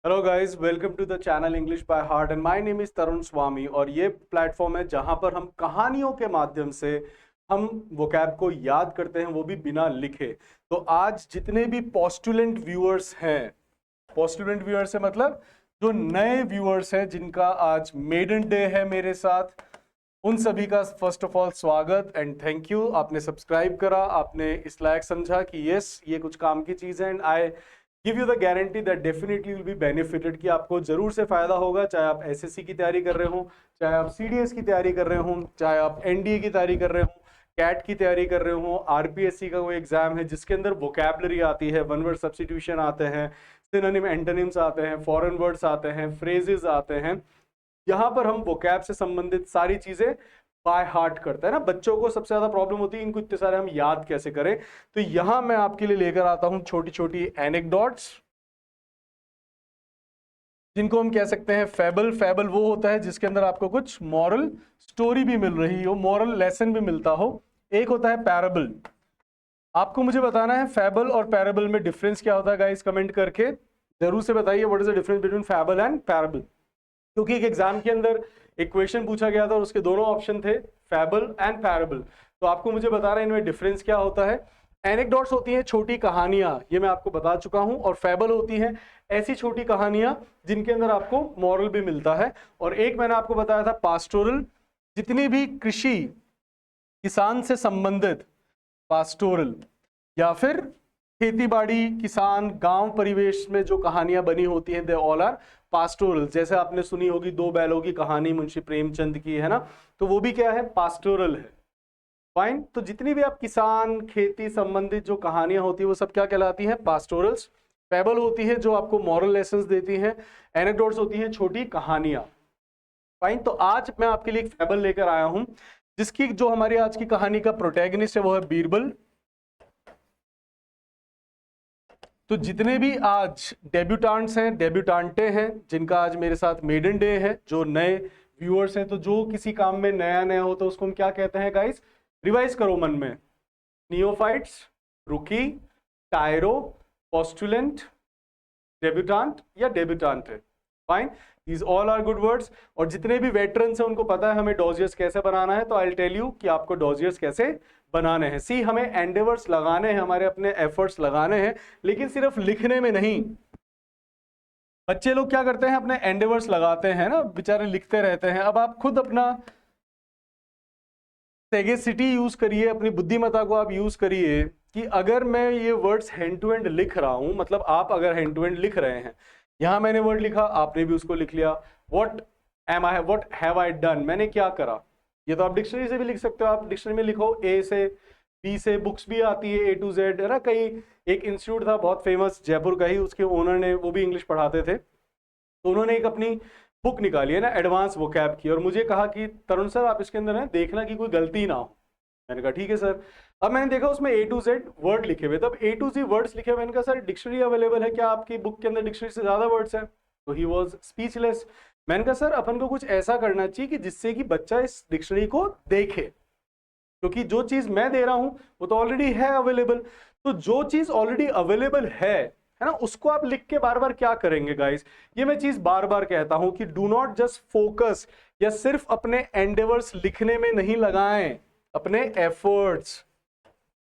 Hello guys, welcome to the channel English by heart and my name is Tarun Swami. और ये platform है जहां पर हम कहानियों के माध्यम से हम वोकैब को याद करते हैं, वो भी बिना लिखे। तो आज जितने भी पोस्टुलेंट व्यूअर्स हैं, पोस्टुलेंट व्यूअर्स है मतलब जो नए व्यूअर्स हैं जिनका आज मेडन डे है मेरे साथ, उन सभी का फर्स्ट ऑफ ऑल स्वागत एंड थैंक यू। आपने सब्सक्राइब करा, आपने इस लायक समझा कि यस ये कुछ काम की चीज़ है and I give you the guarantee that definitely will be benefited, कि आपको जरूर से फायदा होगा। चाहे आप एसएससी की तैयारी कर रहे हो, चाहे आप सीडीएस की तैयारी कर रहे हो, चाहे आप एनडीए की तैयारी कर रहे हो, कैट की तैयारी कर रहे हो, आरपीएससी का कोई एग्जाम है जिसके अंदर वोकैबुलरी आती है, वन वर्ड सब्स्टिट्यूशन आते हैं, सिनोनिम एंटोनिम्स आते हैं, फॉरेन वर्ड्स आते हैं, फ्रेजेस आते हैं। यहाँ पर हम वोकैब से संबंधित सारी चीजें बाय हार्ट करते हैं ना। बच्चों को सबसे ज्यादा प्रॉब्लम होती है इनको इतने सारे हम याद कैसे करें। तो यहां मैं आपके लिए लेकर आता हूं छोटी छोटी एनेक्डोट्स, जिनको हम कह सकते हैं फैबल। फैबल वो होता है जिसके अंदर आपको कुछ मॉरल स्टोरी भी मिल रही हो, मॉरल लेसन भी मिलता हो। एक होता है पैराबल। आपको मुझे बताना है फैबल और पैराबल में डिफरेंस क्या होता है गाइस, कमेंट करके जरूर से बताइए what is the difference between fable and parable. क्योंकि एक एग्जाम के अंदर एक क्वेश्चन पूछा गया था और उसके दोनों ऑप्शन थे, फैबल एंड पैराबल। तो आपको मुझे बताना है इनमें डिफरेंस क्या होता है। एनेक्डोट्स होती हैं छोटी कहानियां, ये मैं आपको बता चुका हूं, और फैबल होती हैं ऐसी छोटी कहानियां जिनके अंदर आपको मॉरल भी मिलता है। और एक मैंने आपको बताया था पास्टोरल, जितनी भी कृषि किसान से संबंधित पास्टोरल या फिर खेती बाड़ी किसान गांव परिवेश में जो कहानियां बनी होती हैं, दे ऑल आर पास्टोरल। जैसे आपने सुनी होगी दो बैलों की कहानी मुंशी प्रेमचंद की, है ना, तो वो भी क्या है, पास्टोरल है। फाइन। तो जितनी भी आप किसान खेती संबंधित जो कहानियां होती है वो सब क्या कहलाती हैं, पास्टोरल्स। फैबल होती है जो आपको मॉरल लेसन्स देती हैं। एनेक्डोट्स होती हैं छोटी कहानियां। फाइन। तो आज मैं आपके लिए एक फैबल लेकर आया हूं, जिसकी जो हमारी आज की कहानी का प्रोटैगनिस्ट है वो है बीरबल। तो जितने भी आज डेब्यूटांट्स हैं, डेब्यूटांटे हैं, जिनका आज मेरे साथ मेडन डे है, जो नए व्यूअर्स हैं, तो जो किसी काम में नया नया हो तो उसको हम क्या कहते हैं गाइस, रिवाइज करो मन में। Neophytes, rookie, tyro, postulant, debutante या डेब्यूटांट है। Fine, these all are good words. और जितने भी वेटरन्स हैं उनको पता है हमें डॉजियर्स कैसे बनाना है, तो आई विल टेल यू कि आपको डॉजियर्स कैसे बनाने हैं। सी, हमें एंडेवर्स लगाने हैं, हमारे अपने एफर्ट्स लगाने हैं, लेकिन सिर्फ लिखने में नहीं। बच्चे लोग क्या करते हैं, अपने एंडेवर्स लगाते हैं ना, बेचारे लिखते रहते हैं। अब आप खुद अपना सेगेसिटी यूज करिए, अपनी बुद्धिमत्ता को आप यूज करिए कि अगर मैं ये वर्ड्स हैंड टू हैंड लिख रहा हूं, मतलब आप अगर हैंड टू हैंड लिख रहे हैं, यहां मैंने वर्ड लिखा, आपने भी उसको लिख लिया। What am I, what have I done, मैंने क्या करा। ये तो आप डिक्शनरी से भी लिख सकते हो। आप डिक्शनरी में लिखो ए से बी से, बुक्स भी आती है ए टू जेड, है ना। कई एक इंस्टीट्यूट था बहुत फेमस जयपुर का ही, उसके ओनर ने, वो भी इंग्लिश पढ़ाते थे, तो उन्होंने एक अपनी बुक निकाली है ना, एडवांस वोकैब की, और मुझे कहा कि तरुण सर आप इसके अंदर है देखना कि कोई गलती ना हो। मैंने कहा ठीक है सर। अब मैंने देखा उसमें ए टू जेड वर्ड लिखे हुए, तब ए टू जी वर्ड्स लिखे हुए। मैंने कहा सर डिक्शनरी अवेलेबल है क्या आपकी बुक के अंदर, डिक्शनरी से ज्यादा वर्ड्स है। तो ही वॉज स्पीचलेस। मैंने कहा सर अपन को कुछ ऐसा करना चाहिए कि जिससे कि बच्चा इस डिक्शनरी को देखे, क्योंकि जो चीज मैं दे रहा हूं वो तो ऑलरेडी है अवेलेबल। तो जो चीज ऑलरेडी अवेलेबल है ना, उसको आप लिख के बार बार क्या करेंगे गाइस। ये मैं चीज बार बार कहता हूं कि डू नॉट जस्ट फोकस, या सिर्फ अपने एंडेवर्स लिखने में नहीं लगाएं, अपने एफर्ट्स,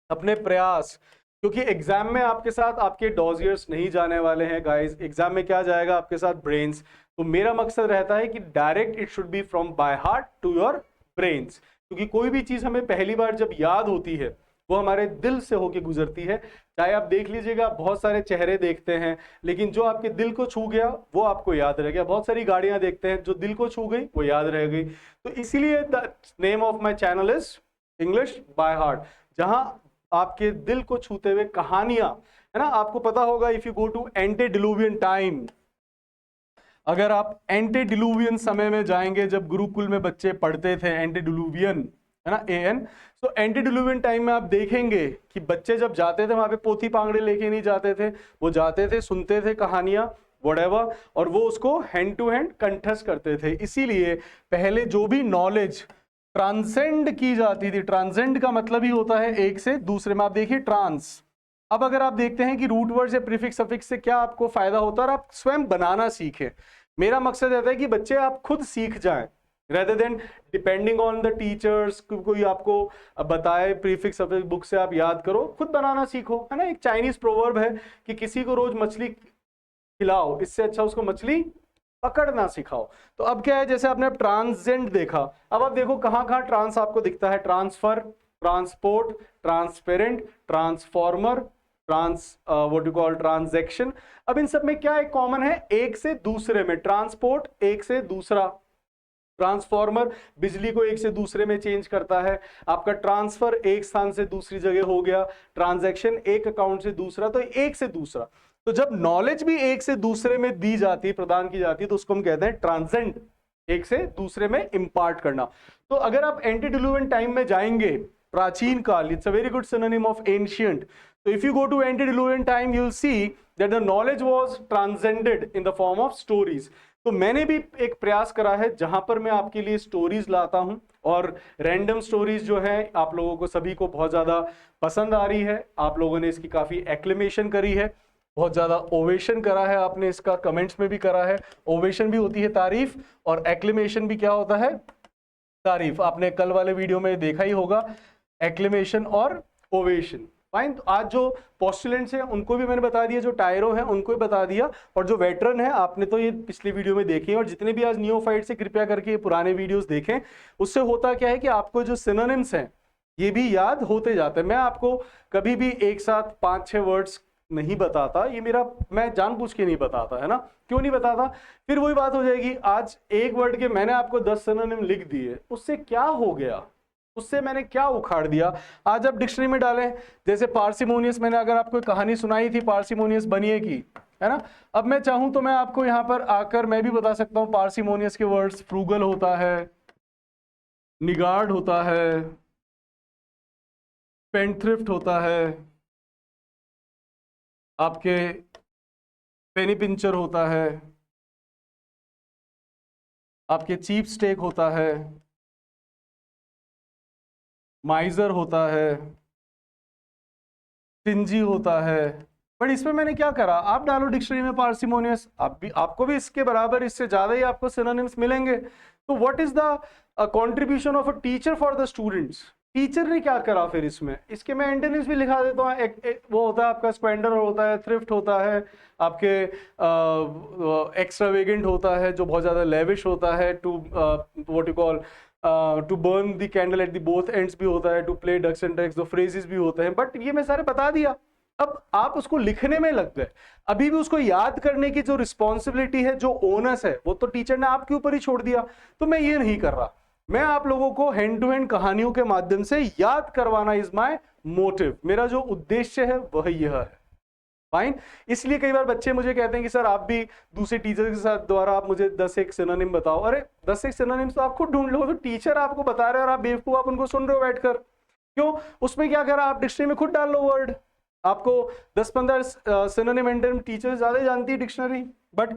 अपने प्रयास। क्योंकि एग्जाम में आपके साथ आपके डॉजियर्स नहीं जाने वाले हैं गाइस, एग्जाम में क्या जाएगा आपके साथ, ब्रेन्स। तो मेरा मकसद रहता है कि direct it should be from by heart to your brains, क्योंकि कोई भी चीज हमें पहली बार जब याद होती है वो हमारे दिल से होके गुजरती है। चाहे आप देख लीजिएगा, बहुत सारे चेहरे देखते हैं, लेकिन जो आपके दिल को छू गया वो आपको याद रह गया। बहुत सारी गाड़ियां देखते हैं, जो दिल को छू गई वो याद रह गई। तो इसीलिए the name of my channel is English by heart, जहां आपके दिल को छूते हुए कहानियां, है ना। आपको पता होगा, if you go to antediluvian time, अगर आप एंटेडिलुवियन समय में जाएंगे, जब गुरुकुल में बच्चे पढ़ते थे, एंटेडिलुवियन है ना, एन। तो एंटेडिलुवियन टाइम में आप देखेंगे कि बच्चे जब जाते थे वहां पे पोथी पांगड़े लेके नहीं जाते थे, वो जाते थे, सुनते थे कहानियां व्हाटएवर, और वो उसको हैंड टू हैंड कंठस्थ करते थे। इसीलिए पहले जो भी नॉलेज ट्रांसेंड की जाती थी, ट्रांसेंड का मतलब ही होता है एक से दूसरे में। आप देखिए ट्रांस, अब अगर आप देखते हैं कि रूट वर्ड्स या प्रीफिक्स सफिक्स से क्या आपको फायदा होता है और आप स्वयं बनाना सीखें। मेरा मकसद रहता है कि बच्चे आप खुद सीख जाएं rather than depending on the teachers, कोई आपको बताए प्रीफिक्स सफिक्स बुक से आप याद करो, खुद बनाना सीखो, है ना। एक चाइनीज प्रोवर्ब है कि किसी को रोज मछली खिलाओ, इससे अच्छा उसको मछली पकड़ना सिखाओ। तो अब क्या है, जैसे आपने अब ट्रांसजेंड देखा, अब आप देखो कहां कहां ट्रांस आपको दिखता है, transfer, transport, transparent, transformer, what you call transaction. अब इन सब में क्या एक कॉमन है, एक से दूसरे में, ट्रांसपोर्ट एक से दूसरा, ट्रांसफॉर्मर बिजली को एक से दूसरे में चेंज करता है, आपका ट्रांसफर एक स्थान से दूसरी जगह हो गया, ट्रांजैक्शन एक अकाउंट से दूसरा, तो एक से दूसरा। तो जब नॉलेज भी एक से दूसरे में दी जाती है, प्रदान की जाती है, तो उसको हम कहते हैं ट्रांसेंड, एक से दूसरे में इंपार्ट करना। तो अगर आप एंटीडिलुवियन टाइम में जाएंगे, प्राचीन काल, it's a very good synonym of ancient. तो if you go to antediluvian time, you will see that the knowledge was transcended in the form of stories. तो मैंने भी एक प्रयास करा है जहां पर मैं आपके लिए स्टोरीज लाता हूं, और रैंडम स्टोरीज जो है आप लोगों को सभी को बहुत ज्यादा पसंद आ रही है, आप लोगों ने इसकी काफी एक्लेमेशन करी है, बहुत ज्यादा ओवेशन करा है आपने, इसका कमेंट्स में भी करा है। ओवेशन भी होती है तारीफ, और एक्लेमेशन भी क्या होता है, तारीफ। आपने कल वाले वीडियो में देखा ही होगा, एक्लेमेशन और ओवेशन। फाइन। तो आज जो पोस्टुलेंट्स हैं उनको भी मैंने बता दिया, जो टायरो हैं उनको भी बता दिया, और जो वेटरन है आपने तो ये पिछले वीडियो में देखे, और जितने भी आज नियोफाइट से कृपया करके ये पुराने वीडियोस देखें। उससे होता क्या है कि आपको जो सिनोनिम्स हैं ये भी याद होते जाते हैं। मैं आपको कभी भी एक साथ 5-6 वर्ड्स नहीं बताता, ये मेरा, मैं जानबूझ के नहीं बताता, है ना। क्यों नहीं बताता, फिर वही बात हो जाएगी, आज एक वर्ड के मैंने आपको 10 सिनोनिम लिख दिए, उससे क्या हो गया, उससे मैंने क्या उखाड़ दिया। आज आप डिक्शनरी में डालें, जैसे पार्सिमोनियस, मैंने अगर आपको कहानी सुनाई थी पार्सिमोनियस बनिए की, है ना। अब मैं चाहूं तो मैं आपको यहां पर आकर मैं भी बता सकता हूं पार्सिमोनियस के वर्ड्स, फ्रूगल होता है, निगार्ड होता है, पेंथ्रिफ्ट होता है, आपके पेनी पिंचर होता है, आपके चीप स्टेक होता है, माइजर होता है, स्टिंजी होता है। बट इसमें मैंने क्या करा, आप डालो डिक्शनरी में पार्सिमोनियस, आपको भी इसके बराबर, इससे ज्यादा ही आपको सिनोनिम्स मिलेंगे। तो what is the contribution of a teacher for the students, teacher ने क्या करा फिर इसमें, इसके मैं एंटोनिम्स भी लिखा देता हूँ। वो होता है आपका स्क्वेंडर होता है, थ्रिफ्ट होता है, आपके एक्स्ट्रावेगेंट होता है जो बहुत ज़्यादा लेविश होता है, to what you call to burn the candle at the both ends भी होता है, to play ducks and dragons, दो फ्रेजेस भी होते हैं। बट ये मैं सारे बता दिया, अब आप उसको लिखने में लग गए। अभी भी उसको याद करने की जो रिस्पॉन्सिबिलिटी है, जो ओनस है, वो तो टीचर ने आपके ऊपर ही छोड़ दिया। तो मैं ये नहीं कर रहा, मैं आप लोगों को हैंड टू हैंड कहानियों के माध्यम से याद करवाना इज माय मोटिव, मेरा जो उद्देश्य है वह यह है। फाइन। इसलिए कई बार बच्चे मुझे कहते हैं कि सर आप भी दूसरे टीचर के साथ द्वारा आप मुझे 10 एक सिनोनिम बताओ। अरे 10 एक सिनोनिम तो आप खुद ढूंढ लो, तो टीचर आपको बता रहे हैं और आप बेवकूफ, आप उनको सुन रहे हो बैठकर। क्यों, उसमें क्या करा, आप डिक्शनरी में खुद डाल लो वर्ड, आपको 10-15 सिनोनिम एंटोनिम टीचर ज्यादा जानती है डिक्शनरी। बट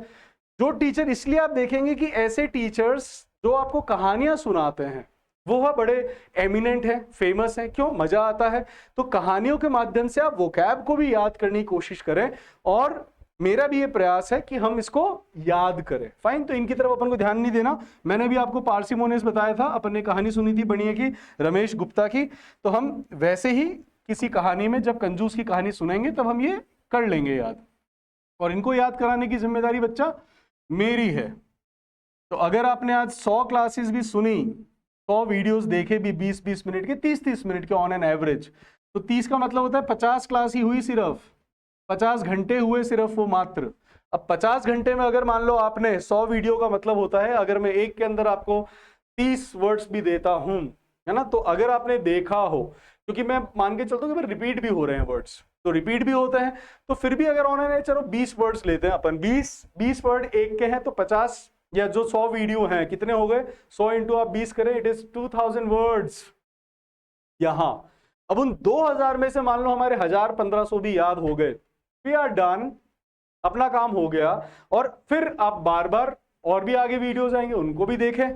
जो टीचर, इसलिए आप देखेंगे कि ऐसे टीचर्स जो आपको कहानियां सुनाते हैं वो बड़े एमिनेंट हैं, फेमस हैं। क्यों, मजा आता है। तो कहानियों के माध्यम से आप वोकैब को भी याद करने की कोशिश करें, और मेरा भी ये प्रयास है कि हम इसको याद करें। फाइन। तो इनकी तरफ अपन को ध्यान नहीं देना। मैंने भी आपको पार्सिमोनियस बताया था, अपन ने कहानी सुनी थी बनिए की, रमेश गुप्ता की, तो हम वैसे ही किसी कहानी में जब कंजूस की कहानी सुनेंगे तब हम ये कर लेंगे याद, और इनको याद कराने की जिम्मेदारी बच्चा मेरी है। तो अगर आपने आज 100 क्लासेस भी सुनी, 100 वीडियोस देखे भी 20-20 मिनट के, 30-30 मिनट के ऑन एन एवरेज, तो 30 का मतलब होता है 50 क्लास ही हुई, सिर्फ 50 घंटे हुए सिर्फ वो मात्र। अब 50 घंटे में अगर मान लो आपने 100 वीडियो का मतलब होता है, अगर मैं एक के अंदर आपको 30 वर्ड्स भी देता हूं, है ना, तो अगर आपने देखा हो, क्योंकि मैं मान के चलता हूँ कि रिपीट भी हो रहे हैं वर्ड्स, तो रिपीट भी होते हैं, तो फिर भी अगर ऑनलाइन, चलो 20 वर्ड्स लेते हैं अपन, 20 वर्ड एक के हैं, तो 50 या जो 100 वीडियो हैं कितने हो गए, 100 इंटू आप 20 करें, इट इज 2000 वर्ड्स यहां। अब उन 2000 में से मान लो हमारे 1000-1500 भी याद हो गए, वी आर डन, अपना काम हो गया। और फिर आप बार बार और भी आगे वीडियोस आएंगे, उनको भी देखें।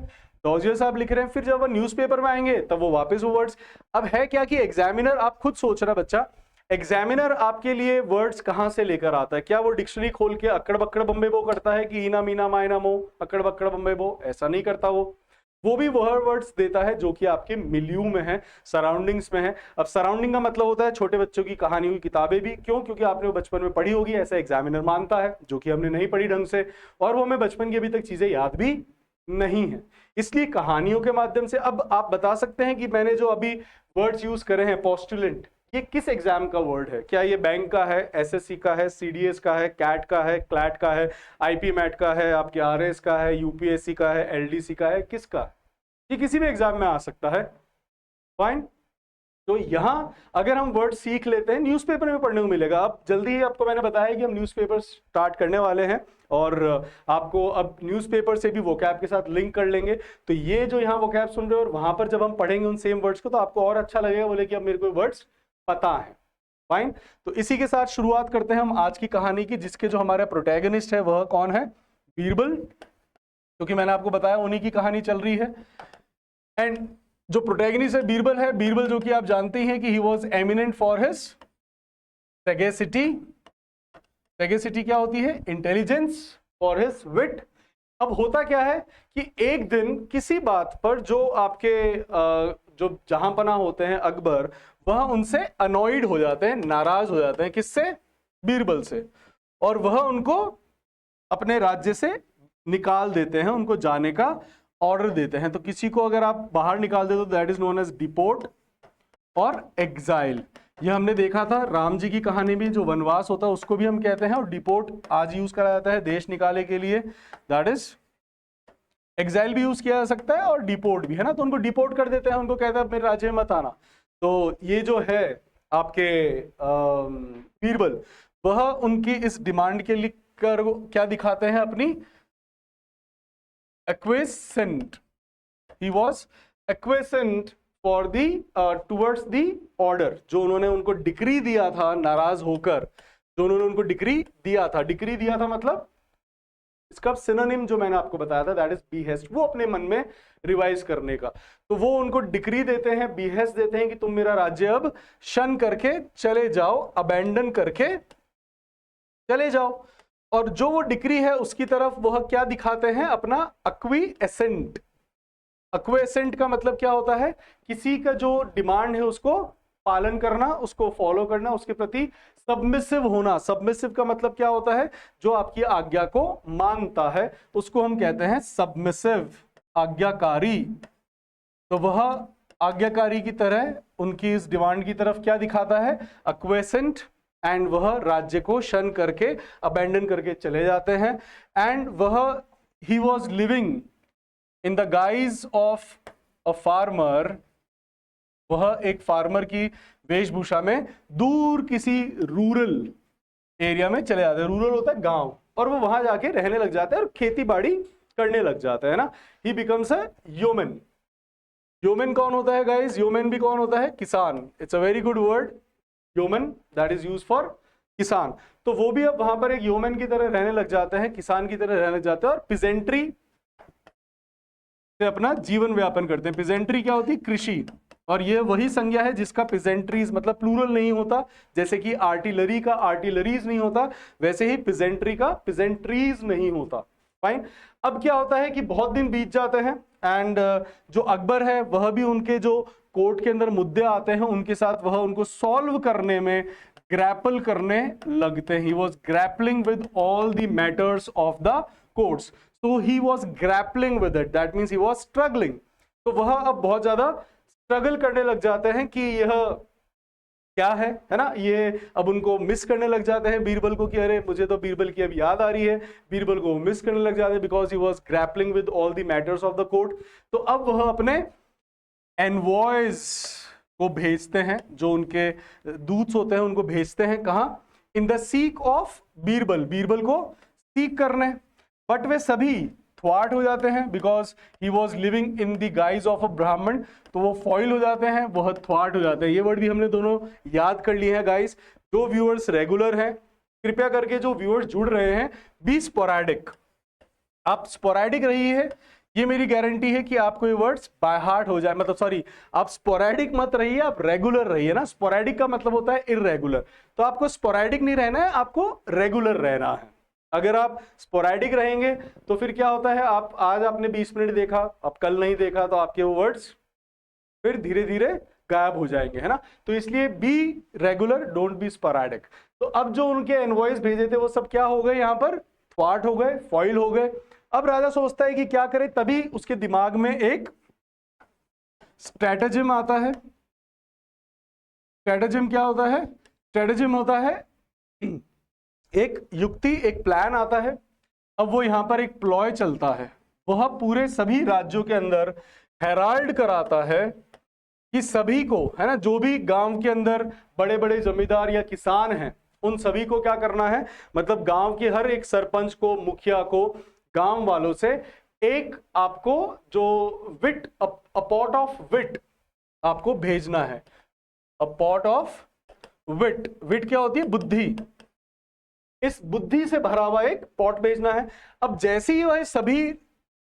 डॉजियर साहब लिख रहे हैं, फिर जब वो न्यूज़पेपर में आएंगे तब वो वापस वो वर्ड्स। अब है क्या कि एग्जामिनर, आप खुद सोच रहा बच्चा, एग्जामिनर आपके लिए वर्ड्स कहां से लेकर आता है? क्या वो डिक्शनरी खोल के अक्कड़ बक्कड़ बम्बे बो करता है कि ईना मीना मायना मो अक्कड़ बक्कड़ बम्बे बो? ऐसा नहीं करता वो भी वह वर्ड्स देता है जो कि आपके मिलियू में है, सराउंडिंग्स में है। अब सराउंडिंग का मतलब होता है छोटे बच्चों की कहानी हुई किताबें भी। क्यों? क्योंकि आपने वो बचपन में पढ़ी होगी, ऐसा एग्जामिनर मानता है, जो कि हमने नहीं पढ़ी ढंग से, और वो हमें बचपन की अभी तक चीजें याद भी नहीं है, इसलिए कहानियों के माध्यम से। अब आप बता सकते हैं कि मैंने जो अभी वर्ड्स यूज करे हैं, पोस्टुलेंट, ये किस एग्जाम का वर्ड है? क्या ये बैंक का है, एसएससी का है, सीडीएस का है, कैट का है, क्लैट का है, आईपी मैट का है, आपके आरएस का है, यूपीएससी का है, एलडीसी का है, किसका? ये किसी भी एग्जाम में आ सकता है। फाइन। तो यहां अगर हम वर्ड सीख लेते हैं, न्यूज़पेपर में पढ़ने को मिलेगा। अब जल्दी ही आपको मैंने बताया कि हम न्यूज़पेपर स्टार्ट करने वाले हैं, और आपको अब न्यूज़पेपर से भी वोकैब के साथ लिंक कर लेंगे। तो ये जो यहाँ वोकैब सुन रहे हो, और वहां पर जब हम पढ़ेंगे उन सेम वर्ड्स को, तो आपको और अच्छा लगेगा, बोले कि अब मेरे को वर्ड्स पता है। फाइन। तो इसी के साथ शुरुआत करते हैं हम आज की कहानी की, जिसके जो हमारा प्रोटैगनिस्ट है वह कौन है? बीरबल। क्योंकि मैंने आपको बताया उन्हीं की कहानी चल रही है। एंड जो प्रोटैगनिस्ट है बीरबल है, बीरबल जो कि आप जानते हैं कि he was eminent for his सैगेसिटी। सैगेसिटी क्या होती है? इंटेलिजेंस। फॉर हिज विट। अब होता क्या है कि एक दिन किसी बात पर जो आपके जो जहांपना होते हैं अकबर, वह उनसे अनॉइड हो जाते हैं, नाराज हो जाते हैं। किससे? बीरबल से। और वह उनको अपने राज्य से निकाल देते हैं, उनको जाने का ऑर्डर देते हैं। तो किसी को अगर आप बाहर निकाल दे तो that is known as deport और एग्जाइल। ये हमने देखा था राम जी की कहानी में, जो वनवास होता है उसको भी हम कहते हैं, और डिपोर्ट आज यूज करा जाता है देश निकाले के लिए, दैट इज एग्जाइल भी यूज किया जा सकता है, और डिपोर्ट भी, है ना। तो उनको डिपोर्ट कर देते हैं, उनको कहते हैं मेरे राज्य में मत आना। तो ये जो है आपके बीरबल, वह उनकी इस डिमांड के लिए क्या दिखाते हैं? अपनी acquiescent. He was acquiescent for the towards the order, जो उन्होंने उनको डिक्री दिया था, नाराज होकर जो उन्होंने उनको डिक्री दिया था। डिक्री दिया था मतलब इसका सिनोनिम जो मैंने आपको बताया था, दैट इज बीहेस्ट, वो अपने मन में रिवाइज करने का। तो वो उनको डिक्री देते हैं, बीहेस्ट देते हैं कि तुम मेरा राज्य अब शन करके चले जाओ, अबैंडन करके चले जाओ। और जो वो डिक्री है उसकी तरफ वह क्या दिखाते हैं? अपना अक्विएसेंट। अक्विएसेंट का मतलब क्या होता है? किसी का जो डिमांड है उसको पालन करना, उसको फॉलो करना, उसके प्रति सबमिसिव होना। सबमिसिव का मतलब क्या होता है? जो आपकी आज्ञा को मानता है, उसको हम कहते हैं सबमिसिव, आज्ञाकारी। तो वह आज्ञाकारी की तरह उनकी इस डिमांड की तरफ क्या दिखाता है? अक्विएसेंट। एंड वह राज्य को शन करके, अबैंडन करके चले जाते हैं। एंड वह he was living in the guise of a farmer. वह एक फार्मर की वेशभूषा में दूर किसी रूरल एरिया में चले जाते हैं। रूरल होता है गांव, और वो वहां जाके रहने लग जाते हैं और खेती बाड़ी करने लग जाते हैं ना। ही बिकम्स अ ह्यूमन। ह्यूमन कौन होता है गाइज? ह्यूमन भी कौन होता है? किसान। It's a very good word, human, that is use for किसान। तो वो भी अब वहां पर एक ह्यूमन की तरह रहने लग जाते हैं, किसान की तरह रहने लग जाते हैं, और पिजेंट्री से अपना जीवन व्यापन करते हैं। पिजेंट्री क्या होती है? कृषि। और ये वही संज्ञा है जिसका पिजेंट्रीज मतलब प्लूरल नहीं होता। जैसे कि आर्टिलरी का आर्टिलरीज नहीं होता, वैसे ही पिजेंट्री का पिजेंट्रीज नहीं होता। फाइन। अब क्या होता है कि बहुत दिन बीत जाते हैं, एंड जो अकबर है वह भी उनके जो कोर्ट के अंदर मुद्दे आते हैं उनके साथ वह उनको सॉल्व करने में ग्रैपल करने लगते हैं। He was grappling with all the matters of the courts. So he was grappling with it, that means he was struggling. तो वह अब बहुत ज्यादा स्ट्रगल करने लग जाते हैं कि यह क्या है ना। ये अब उनको मिस करने लग जाते हैं बीरबल को, कि अरे मुझे तो बीरबल की अब याद आ रही है। बीरबल को मिस करने लग जाते हैं because he was grappling with all the matters of the court. तो अब वह अपने एनवॉयज को भेजते हैं, जो उनके दूत होते हैं उनको भेजते हैं। कहां? In the seek of Birbal, Birbal को सीक करने। बट वे सभी थ्वाट हो जाते हैं because he was living in the guise of a ब्राह्मण। तो वो फॉइल हो जाते हैं, वह थ्वाट हो जाते हैं। ये वर्ड भी हमने दोनों याद कर लिए हैं गाइज। जो व्यूअर्स रेगुलर हैं, कृपया करके जो व्यूअर्स जुड़ रहे हैं, बी स्पोरैडिक। आप स्पोरैडिक रहिए, ये मेरी गारंटी है कि आपको ये वर्ड्स बाय हार्ट हो जाए, मतलब सॉरी, आप स्पोरेडिक मत रहिए, आप रेगुलर रहिए ना। स्पोरेडिक का मतलब होता है इररेगुलर, तो आपको स्पोरेडिक नहीं रहना है, आपको रेगुलर रहना है। अगर आप स्पोरेडिक रहेंगे तो फिर क्या होता है, आप आज आपने 20 मिनट देखा, आप कल नहीं देखा, तो आपके वो वर्ड्स फिर धीरे धीरे गायब हो जाएंगे, है ना। तो इसलिए be regular, don't be sporadic. तो अब जो उनके इनवॉइस भेजे थे वो सब क्या हो गए, यहाँ पर थ्वार्ट हो गए, फॉइल हो गए। अब राजा सोचता है कि क्या करे, तभी उसके दिमाग में एक स्ट्रेटेजिम आता है। स्ट्रेटेजिम क्या होता है? स्ट्रेटेजिम होता है एक युक्ति, एक प्लान आता है। अब वो यहां पर एक प्लॉय चलता है, वह पूरे सभी राज्यों के अंदर हेराल्ड कराता है कि सभी को, है ना, जो भी गांव के अंदर बड़े बड़े जमींदार या किसान हैं, उन सभी को क्या करना है, मतलब गांव के हर एक सरपंच को, मुखिया को, गांव वालों से एक आपको जो विट, अ पॉट ऑफ विट आपको भेजना है। अ पॉट ऑफ विट, विट क्या होती है? बुद्धि। इस बुद्धि से भरा हुआ एक पॉट भेजना है। अब जैसे ही वह सभी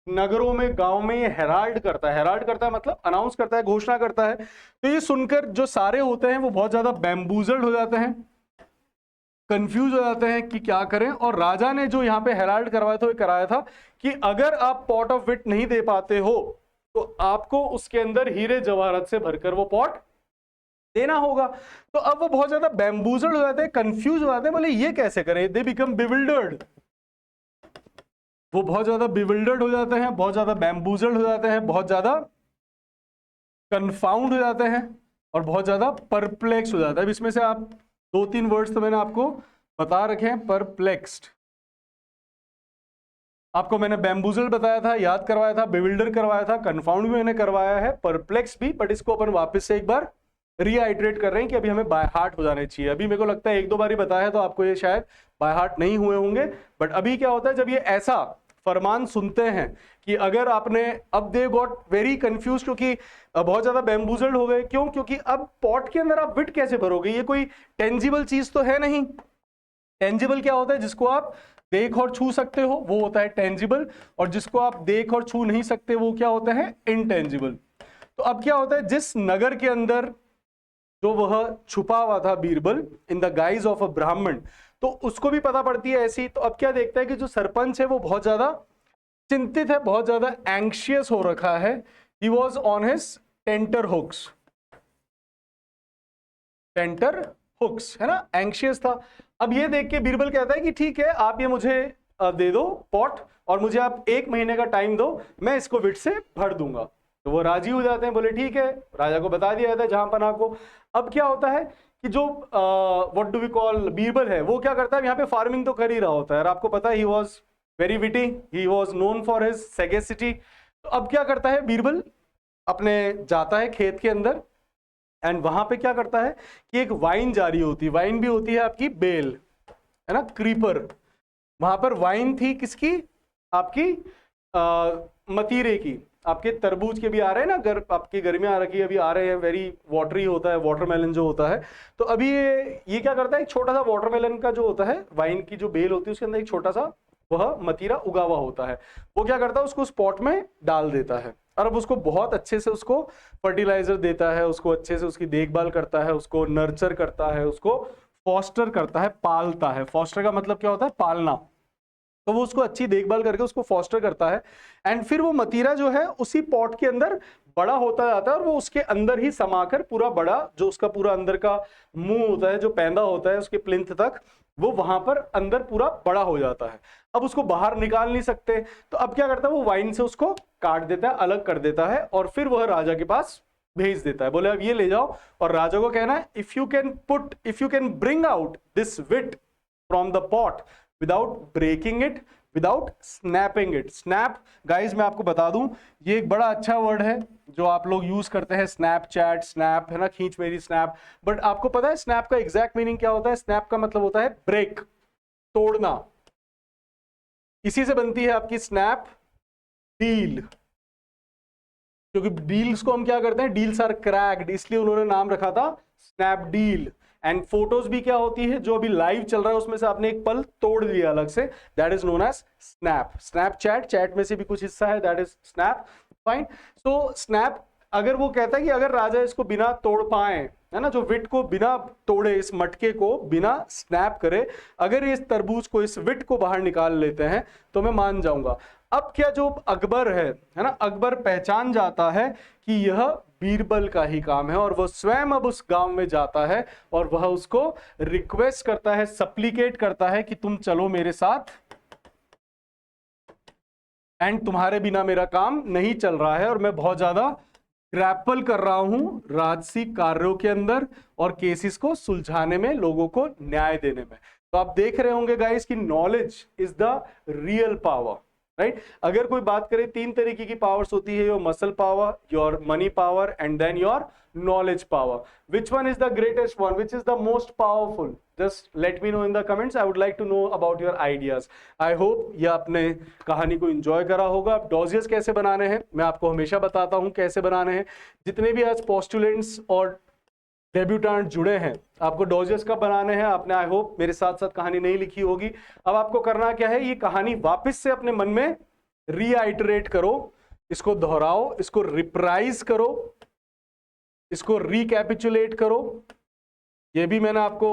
नगरों में, गांव में ये हेराल्ड करता है, हेराल्ड करता है मतलब अनाउंस करता है, घोषणा करता है, तो ये सुनकर जो सारे होते हैं वो बहुत ज्यादा बैम्बूजल्ड हो जाते हैं, कंफ्यूज हो जाते हैं कि क्या करें। और राजा ने जो यहाँ पे हेराल्ड करवाया था, वो कराया था कि अगर आप पॉट ऑफ विट नहीं दे पाते हो तो आपको उसके अंदर हीरे जवाहरात से भरकर वो पॉट देना होगा। तो अब वो बहुत ज्यादा बैम्बूजल्ड हो जाते हैं, कंफ्यूज हो जाते हैं, बोले ये कैसे करें, दे बिकम बिविल्डर्ड। वो बहुत ज्यादा बिविल्डर्ड हो जाते हैं, बहुत ज्यादा बैम्बूजल्ड हो जाते हैं, बहुत ज्यादा कंफाउंड हो जाते हैं और बहुत ज्यादा परप्लेक्स हो जाता है। अब इसमें से आप 2-3 वर्ड्स तो मैंने आपको बता रखे हैं। परप्लेक्स्ड आपको मैंने बैम्बूजल बताया था, याद करवाया था, बिविल्डर करवाया था, कंफाउंड भी मैंने करवाया है, परप्लेक्स भी, बट इसको अपन वापस से एक बार रीआइट्रेट कर रहे हैं कि अभी हमें बाय हार्ट हो जाने चाहिए। अभी मेरे को लगता है 1-2 बार ही बताया है तो आपको ये शायद बाय हार्ट नहीं हुए होंगे। बट अभी क्या होता है, जब ये ऐसा फरमान सुनते हैं कि अगर आपने, अब दे गॉट वेरी कंफ्यूज, क्योंकि बहुत ज्यादा बैम्बूजल्ड हो गए। क्यों? क्योंकि अब पॉट के अंदर आप विट कैसे भरोगे, ये कोई टेंजिबल चीज तो है नहीं। टेंजिबल क्या होता है? जिसको आप देख और छू सकते हो वो होता है टेंजिबल, और जिसको आप देख और छू नहीं सकते वो क्या होता है? इनटेंजिबल। तो अब क्या होता है, जिस नगर के अंदर जो वह छुपा हुआ था Birbal in the guise of a ब्राह्मण, तो उसको भी पता पड़ती है ऐसी। तो अब क्या देखता है कि जो सरपंच है वो बहुत ज्यादा चिंतित है, बहुत ज्यादा एंग्शियस हो रखा है। He was on his tenter hooks, tenter hooks, है ना, एंग्शियस था। अब ये देख के बीरबल कहता है कि ठीक है, आप ये मुझे दे दो पॉट, और मुझे आप 1 महीने का टाइम दो, मैं इसको विट से भर दूंगा। तो वो राजी हो जाते हैं, बोले ठीक है। राजा को बता दिया जाता है जहां पनाह को। अब क्या होता है कि जो what do we call Birbal है, वो क्या करता है, यहाँ पे फार्मिंग तो कर ही रहा होता है, और आपको पता है he was very witty, he was known for his sagacity. तो अब क्या करता है बीरबल, अपने जाता है खेत के अंदर, एंड वहां पे क्या करता है कि एक वाइन जारी होती है, वाइन भी होती है आपकी बेल, है ना, क्रीपर। वहां पर वाइन थी किसकी? आपकी मतीरे की। आपके तरबूज के भी आ रहे हैं ना, आपकी गर्मियां आ रखी है, अभी आ रहे हैं, वेरी वाटरी होता है, वाटरमेलन जो होता है। तो अभी ये क्या करता है, एक छोटा सा वाटरमेलन का जो होता है, वाइन की जो बेल होती है उसके अंदर एक छोटा सा वह मतीरा उगा हुआ होता है। वो क्या करता है, उसको स्पॉट में डाल देता है, और अब उसको बहुत अच्छे से उसको फर्टिलाइजर देता है, उसको अच्छे से उसकी देखभाल करता है, उसको नर्चर करता है, उसको फॉस्टर करता है, पालता है। फॉस्टर का मतलब क्या होता है? पालना। तो वो उसको अच्छी देखभाल करके उसको फॉस्टर करता है, एंड फिर वो मतीरा जो है उसी पॉट के अंदर बड़ा होता जाता है, और वो उसके अंदर ही समाकर पूरा बड़ा, जो उसका पूरा अंदर का मुंह होता है, जो पैदा होता है उसके प्लिंथ तक, वो वहां पर अंदर पूरा बड़ा हो जाता है। अब उसको बाहर निकाल नहीं सकते, तो अब क्या करता है, वो वाइन से उसको काट देता है, अलग कर देता है, और फिर वह राजा के पास भेज देता है। बोले अब ये ले जाओ, और राजा को कहना है if you can bring out this wit from the pot without breaking it, without snapping it. Snap guys मैं आपको बता दूं, ये एक बड़ा अच्छा वर्ड है जो आप लोग यूज करते हैं, स्नैपचैट, स्नैप, है ना, खींच मेरी स्नैप। बट आपको पता है स्नैप का एग्जैक्ट मीनिंग क्या होता है? स्नैप का मतलब होता है ब्रेक, तोड़ना। इसी से बनती है आपकी स्नैप डील, क्योंकि डील्स को हम क्या करते हैं, डील्स आर क्रैक्ड, इसलिए उन्होंने नाम रखा था स्नैप डील। एंड फोटोज भी क्या होती है, जो अभी लाइव चल रहा है उसमें से आपने एक पल तोड़ लिया अलग से, that is known as snap. Snapchat, chat में से भी कुछ हिस्सा है, that is snap. Fine. So snap, अगर वो कहता है कि अगर राजा इसको बिना तोड़ पाए, है ना, जो विट को बिना तोड़े, इस मटके को बिना स्नैप करे, अगर इस तरबूज को, इस विट को बाहर निकाल लेते हैं तो मैं मान जाऊंगा। अब क्या जो अकबर है ना, अकबर पहचान जाता है कि यह बीरबल का ही काम है, और वह स्वयं अब उस गांव में जाता है और वह उसको रिक्वेस्ट करता है, सप्लीकेट करता है कि तुम चलो मेरे साथ, एंड तुम्हारे बिना मेरा काम नहीं चल रहा है और मैं बहुत ज्यादा ग्रैपल कर रहा हूं राजसी कार्यों के अंदर और केसेस को सुलझाने में, लोगों को न्याय देने में। तो आप देख रहे होंगे गाइस कि knowledge is the real power, right. अगर कोई बात करे, 3 तरीके की पावर्स होती है, your muscle power, your money power and then your knowledge power. Which one is the greatest one? Which is the most powerful? Just let me know in the comments. I would like to know about your ideas. I hope ये आपने कहानी को enjoy करा होगा। डॉजियस कैसे बनाने हैं मैं आपको हमेशा बताता हूँ कैसे बनाने हैं। जितने भी आज पोस्टुलेंट्स और डेब्यूटेंट जुड़े हैं, आपको डॉजियस कब बनाने हैं, आपने आई होप मेरे साथ साथ कहानी नहीं लिखी होगी। अब आपको करना क्या है, ये कहानी वापस से अपने मन में रीआइटरेट करो, इसको दोहराओ, इसको रिप्राइज करो, इसको रिकैपिचुलेट करो। ये भी मैंने आपको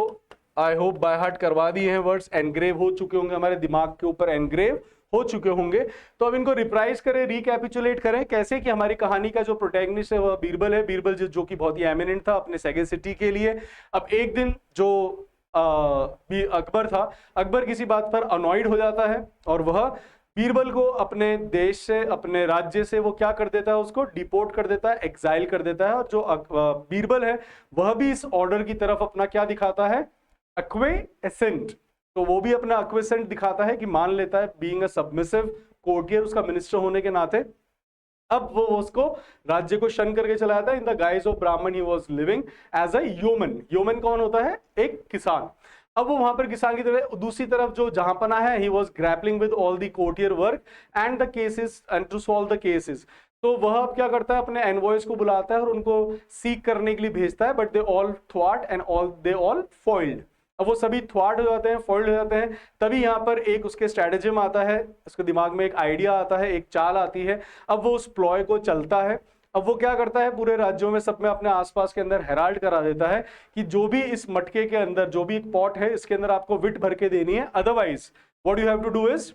आई होप बाय हार्ट करवा दिए हैं, वर्ड्स एनग्रेव हो चुके होंगे, हमारे दिमाग के ऊपर एनग्रेव हो चुके होंगे। तो अब इनको रिप्राइज करें, रिकैपिचुलेट करें। कैसे कि हमारी कहानी का जो प्रोटैगनिस्ट है वह बीरबल है, बीरबल जो कि बहुत ही एमिनेंट था अपने सैगेसिटी के लिए। अब एक दिन जो अकबर था, अकबर किसी बात पर अनॉयड हो जाता है और वह बीरबल को अपने देश से, अपने राज्य से वो क्या कर देता है, उसको डिपोर्ट कर देता है, एक्साइल कर देता है। और जो बीरबल है वह भी इस ऑर्डर की तरफ अपना क्या दिखाता है, एक्वेसेंट। तो वो भी अपना एक्वेसेंट दिखाता है कि मान लेता है, बीइंग अ सबमिसिव कोर्टियर, उसका मिनिस्टर होने के नाते। अब वो उसको राज्य को शन करके चला जाता है। In the guise of Brahmin he was living as a human. Human कौन होता है, एक किसान। अब वो वहां पर किसान की तरह, दूसरी तरफ जो जहांपना है, he was grappling with all the courtier work and the cases and to solve the cases. तो वह अब क्या करता है, अपने एनवॉयज को बुलाता है और उनको सीक करने के लिए भेजता है, बट दे ऑल थ्वाट एंड दे ऑल फॉइल्ड। अब वो सभी थ्वाट हो जाते हैं, फॉइल्ड हो जाते हैं। तभी यहाँ पर एक उसके स्ट्रेटेजिम आता है, उसके दिमाग में एक आइडिया आता है, एक चाल आती है। अब वो उस प्लॉय को चलता है। अब वो क्या करता है, पूरे राज्यों में सब में अपने आसपास के अंदर हेराल्ड करा देता है कि जो भी इस मटके के अंदर, जो भी एक पॉट है, इसके अंदर आपको विट भर के देनी है, otherwise what you have to do is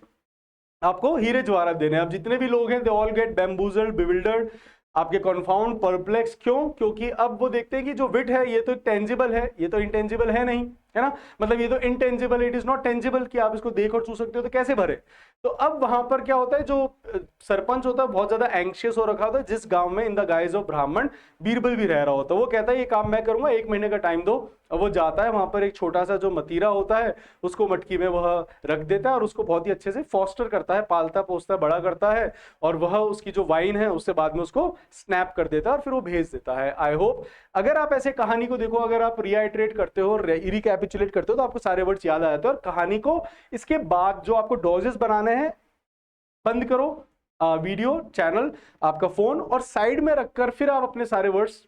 आपको हीरे जवाहरात देने हैं। अब जितने भी लोग हैं, दे ऑल गेट बैम्बूजल्ड, बिविल्डर्ड, आपके कन्फाउंड, परप्लेक्स। क्यों? क्योंकि अब वो देखते हैं कि जो विट है ये तो टेंजिबल है, ये तो इंटेंजिबल है नहीं, है ना, मतलब ये तो intangible, it is not tangible कि आप इसको देख और छू सकते हो, तो कैसे भरे। तो अब वहां पर क्या होता है, जो सरपंच होता है बहुत ज्यादा एंग्शियस हो रखा होता है, जिस गांव में इन द गाइज ऑफ ब्राह्मण बीरबल भी रह रहा होता है। वो कहता है ये काम मैं करूंगा, 1 महीने का टाइम दो। अब वो जाता है, वहां पर एक छोटा सा जो मतीरा होता है उसको मटकी में वह रख देता है और उसको बहुत ही अच्छे से फॉस्टर करता है, पालता पोसता है, बड़ा करता है, और वह उसकी जो वाइन है उससे बाद में उसको स्नैप कर देता है और फिर वो भेज देता है। आई होप अगर आप ऐसे कहानी को देखो, अगर आप रिआइटरेट करते हो, रिकैपिचुलेट करते हो, तो आपको सारे वर्ड्स याद आ जाते हैं। और कहानी को इसके बाद जो आपको डॉजेस बनाने हैं, बंद करो वीडियो चैनल, आपका फोन, और साइड में रखकर फिर आप अपने सारे वर्ड्स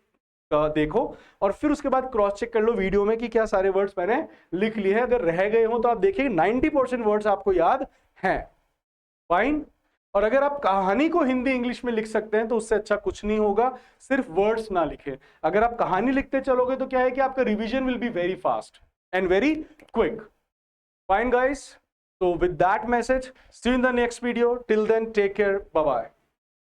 देखो और फिर उसके बाद क्रॉस चेक कर लो वीडियो में कि क्या सारे वर्ड्स मैंने लिख लिए हैं। अगर रह गए हो तो आप देखिए 90% वर्ड्स आपको याद हैं। फाइन। और अगर आप कहानी को हिंदी इंग्लिश में लिख सकते हैं तो उससे अच्छा कुछ नहीं होगा, सिर्फ वर्ड्स ना लिखें। अगर आप कहानी लिखते चलोगे तो क्या है कि आपका revision will be very fast and very quick. Fine guys, so with that message, see you in the next video. Till then, take care, bye bye.